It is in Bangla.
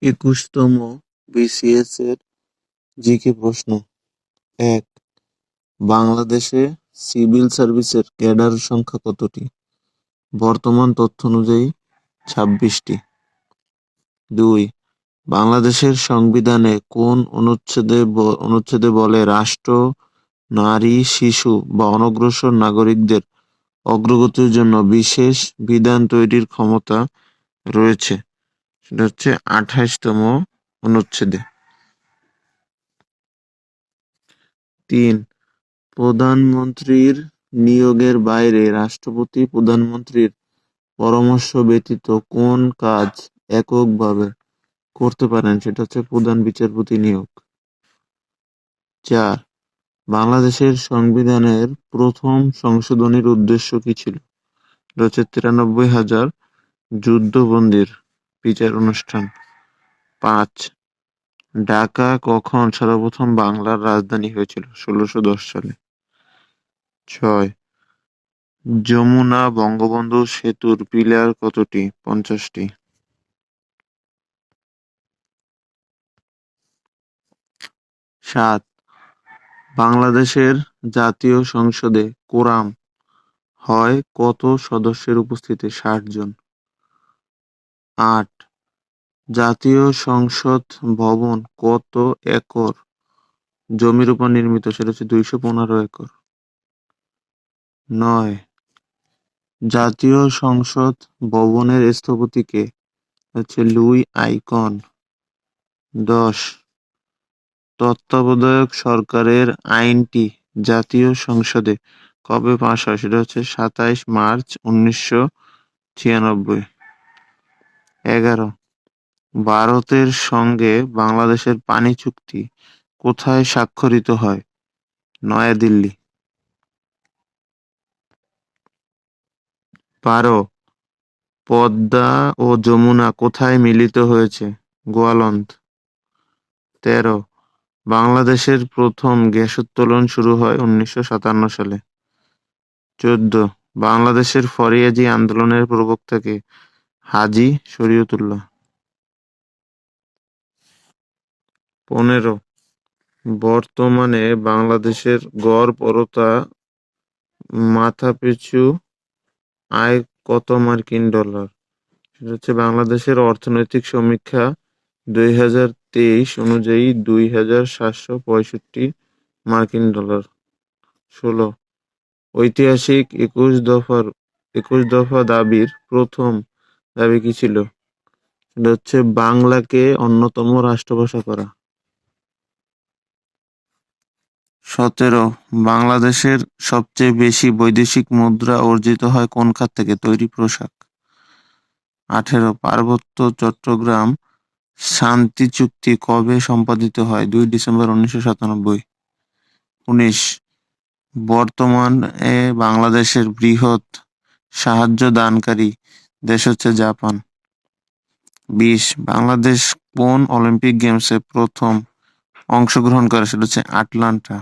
21তম বিসিএস এর জিকে প্রশ্ন। ১. বাংলাদেশে সিভিল সার্ভিসের ক্যাডার সংখ্যা কতটি? বর্তমান তথ্য অনুযায়ী ২৬টি। ২. বাংলাদেশের সংবিধানে কোন অনুচ্ছেদে বলে রাষ্ট্র নারী, শিশু বা অনগ্রসর নাগরিকদের অগ্রগতির জন্য বিশেষ বিধান তৈরির ক্ষমতা রয়েছে? সেটা হচ্ছে ২৮তম অনুচ্ছেদে। ৩. প্রধানমন্ত্রীর নিয়োগের বাইরে রাষ্ট্রপতি প্রধানমন্ত্রীর পরামর্শ ব্যতীত কোন কাজ এককভাবে করতে পারেন? সেটা হচ্ছে প্রধান বিচারপতি নিয়োগ। ৪. বাংলাদেশের সংবিধানের প্রথম সংশোধনীর উদ্দেশ্য কি ছিল? এটা হচ্ছে ৯৩,০০০ যুদ্ধবন্দীর বিচার অনুষ্ঠান। ৫. ঢাকা কখন সর্বপ্রথম বাংলার রাজধানী হয়েছিল? ১৬১০ সালে। ৬. যমুনা বঙ্গবন্ধু সেতুর পিলার কতটি? ৫০টি। ৭. বাংলাদেশের জাতীয় সংসদে কোরাম হয় কত সদস্যের উপস্থিতিতে? ৬০ জন। ৮. জাতীয় সংসদ ভবন কত একর জমির উপর নির্মিত? সেটা হচ্ছে ২১৫ একর। ৯. জাতীয় সংসদ ভবনের স্থপতি কে? হচ্ছে লুই আইকন। ১০. তত্ত্বাবধায়ক সরকারের আইনটি জাতীয় সংসদে কবে পাস হয়? সেটা হচ্ছে ২৭ মার্চ ১৯৯৬। ১১. ভারতের সঙ্গে বাংলাদেশের পানি চুক্তি কোথায় স্বাক্ষরিত হয়? নয়াদিল্লি। ১২. পদ্মা ও যমুনা কোথায় মিলিত হয়েছে? গোয়ালন্দ। ১৩. বাংলাদেশের প্রথম গ্যাস উত্তোলন শুরু হয় ১৯৫৭ সালে। ১৪. বাংলাদেশের ফরিয়াদি আন্দোলনের প্রবক্তা কে? হাজী শরীয়তুল্লাহ। ১৫. বর্তমানে বাংলাদেশের গড় প্রতি মাথাপিছু আয় কত মার্কিন ডলার? সেটা হচ্ছে বাংলাদেশের অর্থনৈতিক সমীক্ষা ২০২৩ অনুযায়ী ২,৭৬৫ মার্কিন ডলার। ১৬. ঐতিহাসিক ২১ দফা দাবির প্রথম দাবি কি ছিল? এটা হচ্ছে বাংলাকে অন্যতম রাষ্ট্রভাষা করা। ১৭. বাংলাদেশের সবচেয়ে বেশি বৈদেশিক মুদ্রা অর্জিত হয় কোন খাত থেকে? তৈরি পোশাক। ১৮. পার্বত্য চট্টগ্রাম শান্তি চুক্তি কবে সম্পাদিত হয়? ২ ডিসেম্বর ১৯৯৭। ১৯. বর্তমানে বাংলাদেশের বৃহৎ সাহায্য দানকারী দেশ হচ্ছে জাপান। ২০. বাংলাদেশ কোন অলিম্পিক গেমসে প্রথম অংশগ্রহণ করে? সেটা হচ্ছে আটলান্টা।